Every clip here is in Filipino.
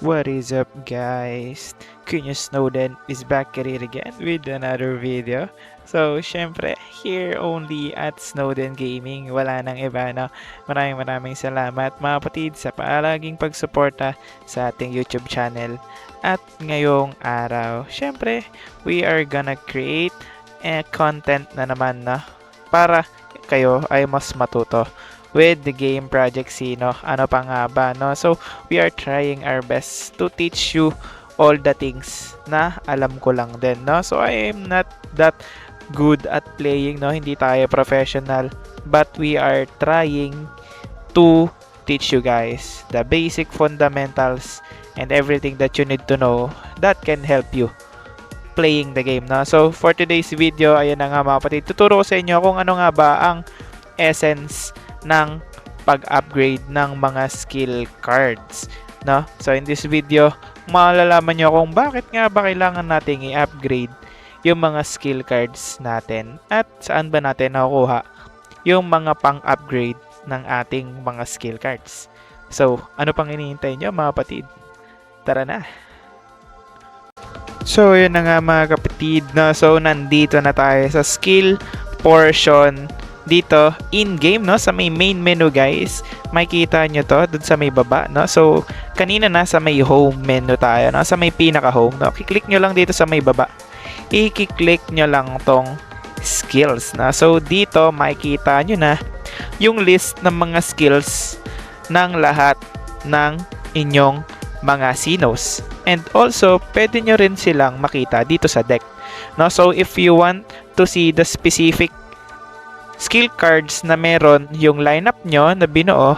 What is up, guys? Kunya Snowden is back at it again with another video. So, syempre, here only at Snowden Gaming. Wala nang iba, no? Maraming salamat mga kapatid sa palaging pagsuporta sa ating YouTube channel. At ngayong araw, syempre, we are gonna create content na naman, no? Para kayo ay mas matuto with the game Project Sino. Ano pa nga ba, no? So, we are trying our best to teach you all the things na alam ko lang din, no? So, I am not that good at playing, no? Hindi tayo professional, but we are trying to teach you guys the basic fundamentals and everything that you need to know that can help you playing the game, no? So, for today's video, ayan na nga mga kapatid, tuturo ko sa inyo kung ano nga ba ang essence ng pag-upgrade ng mga skill cards, no? So in this video, malalaman nyo kung bakit nga ba kailangan nating i-upgrade yung mga skill cards natin at saan ba natin nakukuha yung mga pang-upgrade ng ating mga skill cards. So, ano pang hinihintay nyo mga kapatid? Tara na! So, yun na nga mga kapatid, no? So, nandito na tayo sa skill portion dito in-game, no? Sa may main menu, guys. Makikita nyo to dun sa may baba, no? So, kanina na sa may home menu tayo, no? Sa may pinaka-home, no? Kiklik nyo lang dito sa may baba. I-click nyo lang tong skills, na. So, dito makikita nyo na yung list ng mga skills ng lahat ng inyong mga Sinos. And also, pwede nyo rin silang makita dito sa deck, no? So, if you want to see the specific skill cards na meron yung lineup nyo na binuo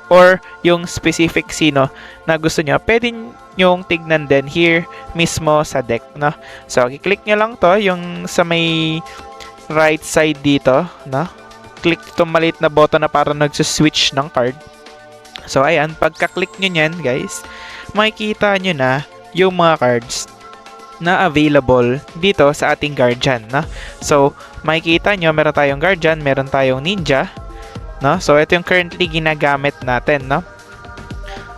or yung specific Sino na gusto nyo, pwede nyong tignan din here mismo sa deck, no? So, i-click nyo lang to, yung sa may right side dito, no? Click itong maliit na button na para nagsuswitch ng card. So, ayan, pagka-click nyo nyan, guys, makikita nyo na yung mga cards na available dito sa ating Guardian, no? So, makikita nyo, meron tayong Guardian, meron tayong Ninja, no? So, ito yung currently ginagamit natin, no?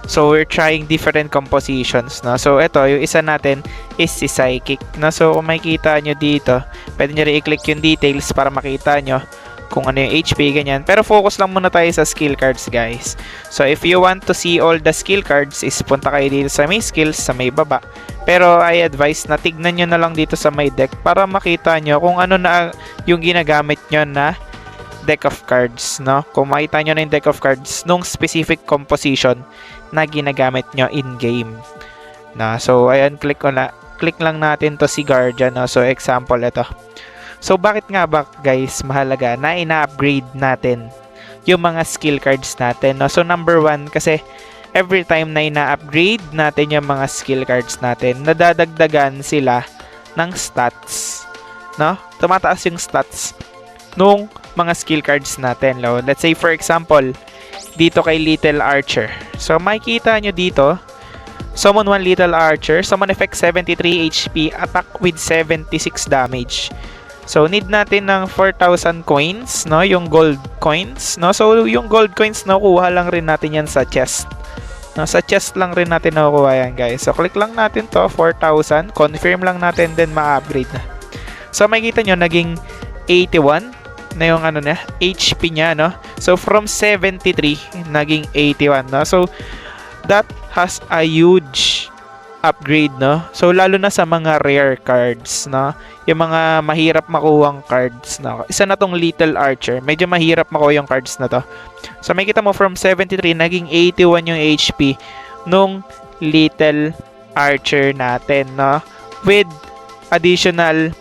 So, we're trying different compositions, no? So, ito, yung isa natin is si Psychic, no? So, kung makikita nyo dito, pwede nyo rin i-click yung details para makita nyo kung ano yung HP, ganyan. Pero focus lang muna tayo sa skill cards, guys. So, if you want to see all the skill cards, is punta kayo dito sa may skills, sa may baba. Pero, I advise na tignan nyo na lang dito sa may deck para makita nyo kung ano na yung ginagamit nyo na deck of cards, no? Kung makita nyo na yung deck of cards nung specific composition na ginagamit nyo in-game. No? So, ayan, click lang natin to si Guardian, no? So, example, ito. So, bakit nga ba, guys, mahalaga na ina-upgrade natin yung mga skill cards natin, no? So, number one, kasi every time na ina-upgrade natin yung mga skill cards natin, nadadagdagan sila ng stats, no? Tumataas yung stats nung mga skill cards natin, no? Let's say, for example, dito kay Little Archer. So, makikita nyo dito, summon 1 Little Archer, summon effect 73 HP, attack with 76 damage. So, need natin ng 4,000 coins, no? Yung gold coins, no? So, yung gold coins, nakukuha lang rin natin yan sa chest. No? Sa chest lang rin natin nakukuha yan, guys. So, click lang natin to, 4,000. Confirm lang natin, then ma-upgrade na. So, makikita nyo, naging 81 na yung ano na, HP niya, no? So, from 73, naging 81, no? So, that has a huge upgrade, no? So, lalo na sa mga rare cards, no? Yung mga mahirap makuhang cards, no? Isa na tong Little Archer. Medyo mahirap makuha yung cards na to. So, makikita mo from 73, naging 81 yung HP nung Little Archer natin, no? With additional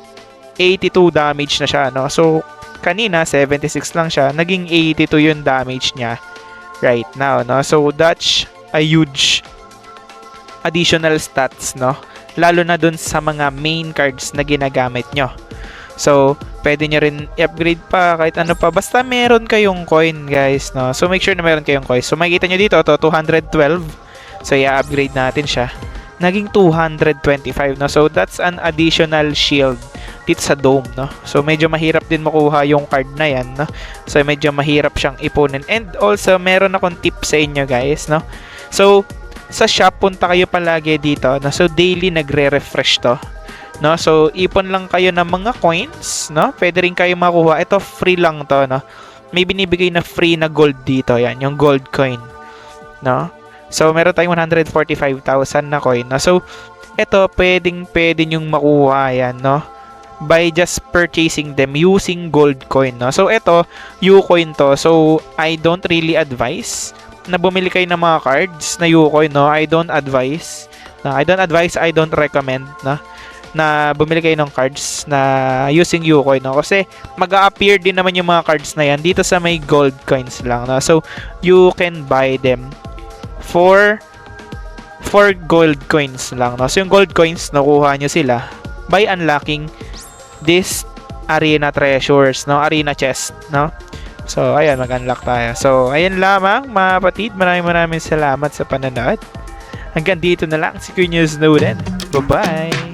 82 damage na siya, no? So, kanina, 76 lang siya. Naging 82 yung damage niya right now, no? So, that's a huge additional stats, no? Lalo na dun sa mga main cards na ginagamit nyo. So, pwede nyo rin i-upgrade pa kahit ano pa. Basta meron kayong coin, guys, no? So, make sure na meron kayong coin. So, makikita nyo dito, to 212. So, i-upgrade natin siya. Naging 225, no? So, that's an additional shield dito sa dome, no? So, medyo mahirap din makuha yung card na yan, no? So, medyo mahirap siyang ipunin. And also, meron akong tip sa inyo, guys, no? So, sa shop, punta kayo palagi dito, no? So daily nagre-refresh to, no? So ipon lang kayo ng mga coins, no? Pwede rin kayo makuha. Ito free lang to, no? May binibigay na free na gold dito, yan, yung gold coin, no? So meron tayong 145,000 na coin, no? So ito pwede yung makuha yan, no? By just purchasing them using gold coin, no? So ito, Ucoin to. So I don't really advise na bumili kayo ng mga cards na Ucoin, no? I don't advise, I don't recommend, no? Na bumili kayo ng cards na using Ucoin, no? Kasi mag-a-appear din naman yung mga cards na yan dito sa may gold coins lang, no? So you can buy them for gold coins lang, no? So yung gold coins, nakuha nyo sila by unlocking this arena treasures, no? Arena chest, no? So, ayan, mag-unlock tayo. So, ayan lamang, mga kapatid. Maraming salamat sa panonood. Hanggang dito na lang. Si Kuya News Snowden. Bye-bye!